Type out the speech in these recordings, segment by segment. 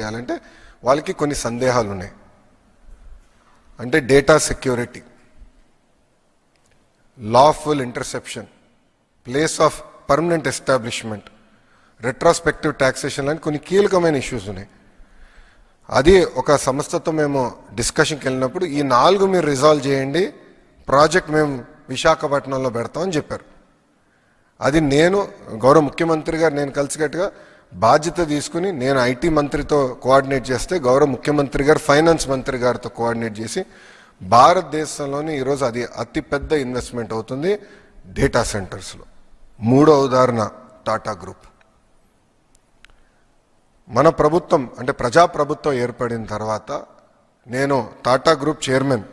చేయాలంటే వాళ్ళకి కొన్ని సందేహాలు ఉన్నాయి. అంటే data security, lawful interception, place of permanent establishment, retrospective taxation లాంటి కొన్ని కీలకమైన ఇష్యూస్ ఉన్నాయి. అది ఒక సంస్థతో మేము డిస్కషన్కి వెళ్ళినప్పుడు ఈ 4 మీరు రిజాల్వ్ చేయండి, ప్రాజెక్ట్ మేము విశాఖపట్నంలో పెడతామని చెప్పారు. అది నేను గౌరవ ముఖ్యమంత్రి గారు నేను కలిసికట్టుగా బాధ్యత తీసుకుని నేను ఐటీ మంత్రితో కోఆర్డినేట్ చేస్తే గౌరవ ముఖ్యమంత్రి గారు ఫైనాన్స్ మంత్రి గారితో కోఆర్డినేట్ చేసి భారతదేశంలోని ఈరోజు అది అతిపెద్ద ఇన్వెస్ట్మెంట్ అవుతుంది డేటా సెంటర్స్లో. 3వ ఉదాహరణ టాటా గ్రూప్. మన ప్రభుత్వం అంటే ప్రజాప్రభుత్వం ఏర్పడిన తర్వాత నేను టాటా గ్రూప్ చైర్మన్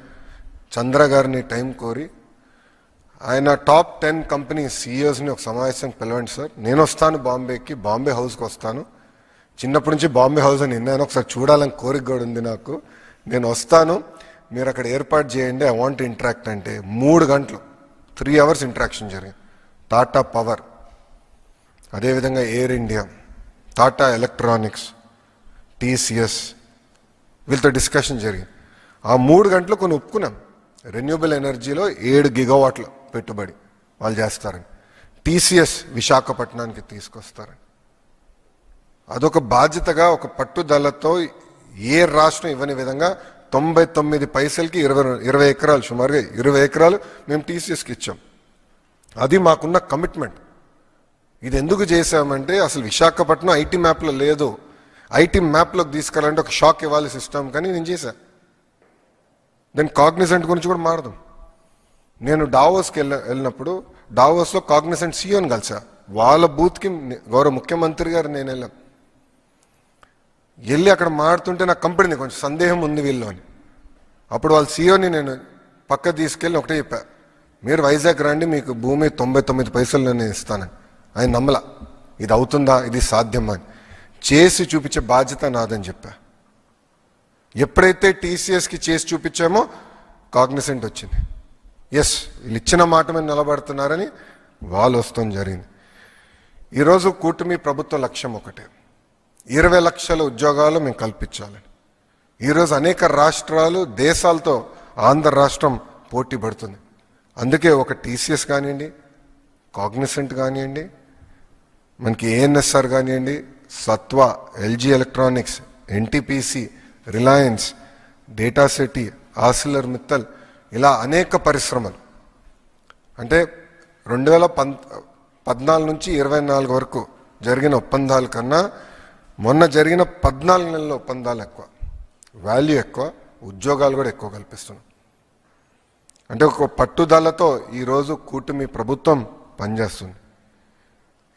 చంద్ర గారిని టైం కోరి ఆయన టాప్ 10 కంపెనీ సీఈఓస్ని ఒక సమావేశం పిలవండి సార్, నేను వస్తాను బాంబేకి, బాంబే హౌస్కి వస్తాను, చిన్నప్పటి నుంచి బాంబే హౌస్ అని విన్నాను, ఒకసారి చూడాలని కోరిక కూడా ఉంది నాకు, నేను వస్తాను, మీరు అక్కడ ఏర్పాటు చేయండి, ఐ వాంట్ ఇంటరాక్ట్ అంటే 3 గంటలు 3 అవర్స్ ఇంటరాక్షన్ జరిగింది. టాటా పవర్, అదేవిధంగా air India, Tata electronics, TCS, వీళ్ళతో డిస్కషన్ జరిగింది. ఆ 3 గంటలు కొన్ని ఒప్పుకున్నాం. రెన్యూబుల్ ఎనర్జీలో 7 గిగావాట్ల పెట్టుబడి వాళ్ళు చేస్తారని, టీసీఎస్ విశాఖపట్నానికి తీసుకొస్తారని. అదొక బాధ్యతగా ఒక పట్టుదలతో ఏ రాష్ట్రం ఇవ్వని విధంగా 99 పైసలకి 20 ఎకరాలు, సుమారుగా 20 ఎకరాలు మేము టీసీఎస్కి ఇచ్చాం. అది మాకున్న కమిట్మెంట్. ఇది ఎందుకు చేశామంటే అసలు విశాఖపట్నం ఐటీ మ్యాప్లో లేదు, ఐటీ మ్యాప్లోకి తీసుకెళ్ళాలంటే ఒక షాక్ ఇవ్వాలి సిస్టమ్, కానీ నేను చేశాను. దెన్ కాగ్నిజెంట్ గురించి కూడా మారదాం. నేను డావోస్కి వెళ్ళినప్పుడు డావోస్లో కాగ్నిజెంట్ సీఈఓని కలిసా. వాళ్ళ బూత్కి గౌరవ ముఖ్యమంత్రి గారు నేను వెళ్ళి అక్కడ మాడుతుంటే నాకు కంపెనీ కొంచెం సందేహం ఉంది వీళ్ళు అని. అప్పుడు వాళ్ళ సీఈఓని నేను పక్క తీసుకెళ్ళి ఒకటే చెప్పా, మీరు వైజాగ్ రండి, మీకు భూమి 99 పైసలు నేను ఇస్తానని. ఆయన నమ్మలా, ఇది అవుతుందా, ఇది సాధ్యమా అని. చేసి చూపించే బాధ్యత నాదని చెప్పా. ఎప్పుడైతే టీసీఎస్కి చేసి చూపించామో కాగ్నిసెంట్ వచ్చింది. ఎస్, వీళ్ళు ఇచ్చిన మాట మీద నిలబడుతున్నారని వాళ్ళు వస్తాం జరిగింది. ఈరోజు కూటమి ప్రభుత్వ లక్ష్యం ఒకటే, 20 లక్షల ఉద్యోగాలు మేము కల్పించాలని. ఈరోజు అనేక రాష్ట్రాలు దేశాలతో ఆంధ్ర రాష్ట్రం పోటీ పడుతుంది. అందుకే ఒక టీసీఎస్ కానివ్వండి, కాగ్నిసెంట్ కానివ్వండి, మనకి ఏఎన్ఎస్ఆర్ కానివ్వండి, సత్వ, LG electronics, NTPC, Reliance, data city, ఆసిలర్ Mittal, ఇలా అనేక పరిశ్రమలు. అంటే 2014 నుంచి 24 వరకు జరిగిన ఒప్పందాల కన్నా మొన్న జరిగిన 14 నెలల ఒప్పందాలు ఎక్కువ, వాల్యూ ఎక్కువ, ఉద్యోగాలు కూడా ఎక్కువ కల్పిస్తున్నాం. అంటే ఒక పట్టుదలతో ఈరోజు కూటమి ప్రభుత్వం పనిచేస్తుంది.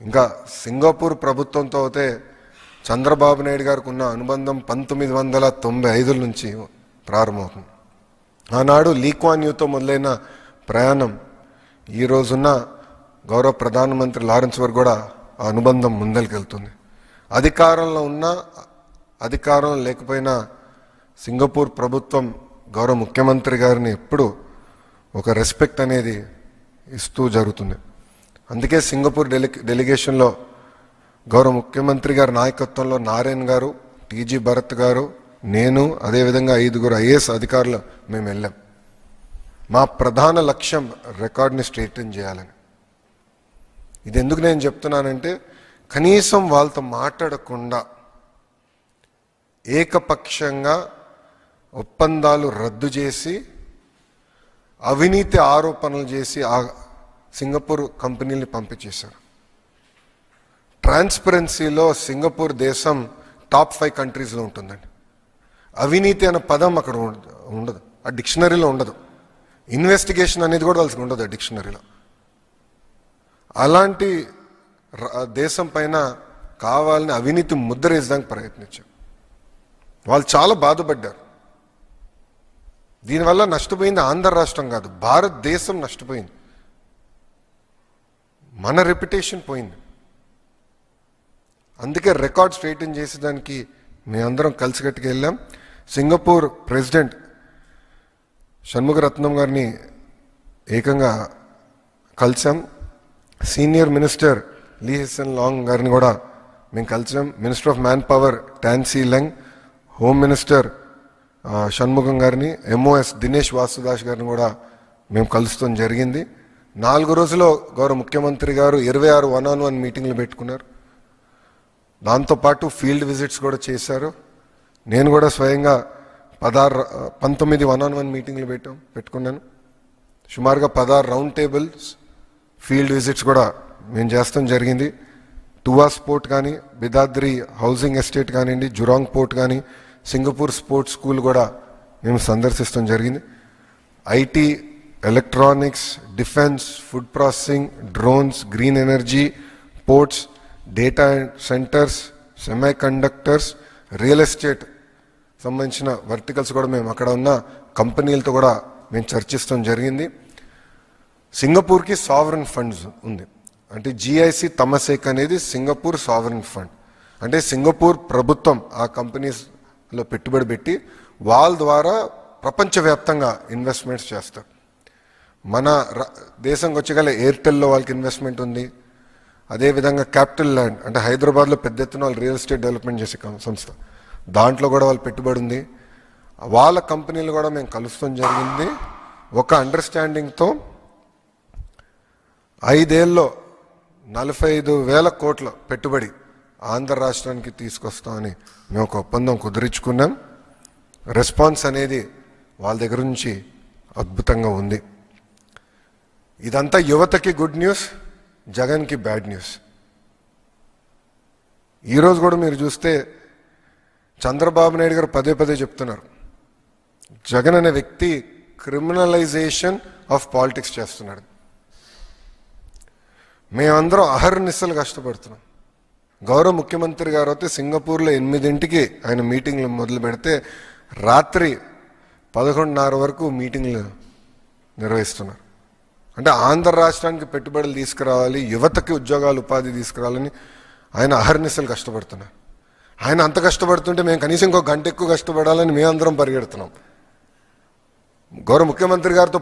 ఇంకా సింగపూర్ ప్రభుత్వంతో అయితే చంద్రబాబు నాయుడు గారికి ఉన్న అనుబంధం 1995 నుంచి ప్రారంభమవుతుంది. ఆనాడు లీ క్వాన్ యూతో మొదలైన ప్రయాణం ఈ రోజున్న గౌరవ ప్రధానమంత్రి లారెన్స్ వరకు కూడా ఆ అనుబంధం ముందరికెళ్తుంది. అధికారంలో ఉన్నా అధికారం లేకపోయినా సింగపూర్ ప్రభుత్వం గౌరవ ముఖ్యమంత్రి గారిని ఎప్పుడు ఒక రెస్పెక్ట్ అనేది ఇస్తూ జరుగుతుంది. అందుకే సింగపూర్ డెలిగేషన్లో గౌరవ ముఖ్యమంత్రి గారి నాయకత్వంలో నారాయణ్ గారు, టీజీ భరత్ గారు, నేను, అదేవిధంగా 5 ఐఏఎస్ అధికారులు మేము వెళ్ళాం. మా ప్రధాన లక్ష్యం రికార్డ్ని స్ట్రెయిటన్ చేయాలని. ఇది ఎందుకు నేను చెప్తున్నానంటే కనీసం వాళ్ళతో మాట్లాడకుండా ఏకపక్షంగా ఒప్పందాలు రద్దు చేసి అవినీతి ఆరోపణలు చేసి ఆ సింగపూర్ కంపెనీని పంపించేశారు. ట్రాన్స్పరెన్సీలో సింగపూర్ దేశం టాప్ 5 కంట్రీస్లో ఉంటుందండి. అవినీతి అనే పదం అక్కడ ఉండదు, ఆ డిక్షనరీలో ఉండదు. ఇన్వెస్టిగేషన్ అనేది కూడా వాళ్ళకి ఉండదు ఆ డిక్షనరీలో. అలాంటి దేశం పైన కావాలని అవినీతి ముద్ర వేసడానికి ప్రయత్నించారు. వాళ్ళు చాలా బాధపడ్డారు. దీనివల్ల నష్టపోయింది ఆంధ్ర రాష్ట్రం కాదు, భారతదేశం నష్టపోయింది. మన రెప్యుటేషన్ పోయింది. అందుకే రికార్డ్ స్ట్రెయిటన్ చేసేదానికి మేమందరం కలిసికట్టుకు వెళ్ళాం. సింగపూర్ ప్రెసిడెంట్ షణ్ముగరత్నం గారిని ఏకంగా కలిసాం. Senior minister Lee Hsien Loong గారిని కూడా మేము కలిసాం. Minister of manpower Tan See Leng, home minister Shanmugam గారిని, ఎంఓఎస్ దినేష్ వాసుదాస్ గారిని కూడా మేము కలుస్తాం జరిగింది. 4 రోజుల్లో గౌరవ ముఖ్యమంత్రి గారు 26 1-on-1 మీటింగ్లు పెట్టుకున్నారు. దాంతోపాటు ఫీల్డ్ విజిట్స్ కూడా చేశారు. నేను కూడా స్వయంగా 19 1-on-1 మీటింగ్లు పెట్టుకున్నాను. సుమారుగా 16 రౌండ్ టేబుల్స్ ఫీల్డ్ విజిట్స్ కూడా మేము చేస్తాం జరిగింది. టువాస్ పోర్ట్ కానీ, బిదాద్రి హౌసింగ్ ఎస్టేట్ కానివ్వండి, జురాంగ్ పోర్ట్ కానీ, సింగపూర్ స్పోర్ట్స్ స్కూల్ కూడా మేము సందర్శిస్తాం జరిగింది. IT, electronics, defence, food processing, drones, green energy, ports, data centres, semi conductors, real estate సంబంధించిన వర్టికల్స్ కూడా మేము అక్కడ ఉన్న కంపెనీలతో కూడా మేము చర్చిస్తాం జరిగింది. సింగపూర్కి సావరన్ ఫండ్స్ ఉంది. అంటే జిఐసి తమసేక్ అనేది సింగపూర్ సావరన్ ఫండ్. అంటే సింగపూర్ ప్రభుత్వం ఆ కంపెనీస్లో పెట్టుబడి పెట్టి వాళ్ళ ద్వారా ప్రపంచవ్యాప్తంగా ఇన్వెస్ట్మెంట్స్ చేస్తారు. మన దేశంకి వచ్చగల ఎయిర్టెల్లో వాళ్ళకి ఇన్వెస్ట్మెంట్ ఉంది. అదేవిధంగా క్యాపిటల్ ల్యాండ్ అంటే హైదరాబాద్లో పెద్ద ఎత్తున వాళ్ళు రియల్ ఎస్టేట్ డెవలప్మెంట్ చేసే సంస్థ, దాంట్లో కూడా వాళ్ళు పెట్టుబడి ఉంది. వాళ్ళ కంపెనీలు కూడా మేము కలుస్తాం జరిగింది. ఒక అండర్స్టాండింగ్తో 5 ఏళ్ళలో 45,000 కోట్ల పెట్టుబడి ఆంధ్ర రాష్ట్రానికి తీసుకొస్తామని మేము ఒక ఒప్పందం కుదిరించుకున్నాం. రెస్పాన్స్ అనేది వాళ్ళ దగ్గర నుంచి అద్భుతంగా ఉంది. ఇదంతా యువతకి గుడ్ న్యూస్, జగన్కి బ్యాడ్ న్యూస్. ఈరోజు కూడా మీరు చూస్తే చంద్రబాబు నాయుడు గారు పదే చెప్తున్నారు, జగన్ అనే వ్యక్తి క్రిమినలైజేషన్ ఆఫ్ పాలిటిక్స్ చేస్తున్నాడు. మేమందరం అహర్నిశలు కష్టపడుతున్నాం. గౌరవ ముఖ్యమంత్రి గారు అయితే సింగపూర్లో 8 ఆయన మీటింగ్లు మొదలు పెడితే రాత్రి 11:30 వరకు మీటింగ్లు నిర్వహిస్తున్నారు. అంటే ఆంధ్ర రాష్ట్రానికి పెట్టుబడులు తీసుకురావాలి, యువతకి ఉద్యోగాలు ఉపాధి తీసుకురావాలని ఆయన అహర్నిశలు కష్టపడుతున్నారు. ఆయన అంత కష్టపడుతుంటే మేము కనీసం ఇంకో గంట ఎక్కువ కష్టపడాలని మేమందరం పరిగెడుతున్నాం. గౌరవ ముఖ్యమంత్రి గారితో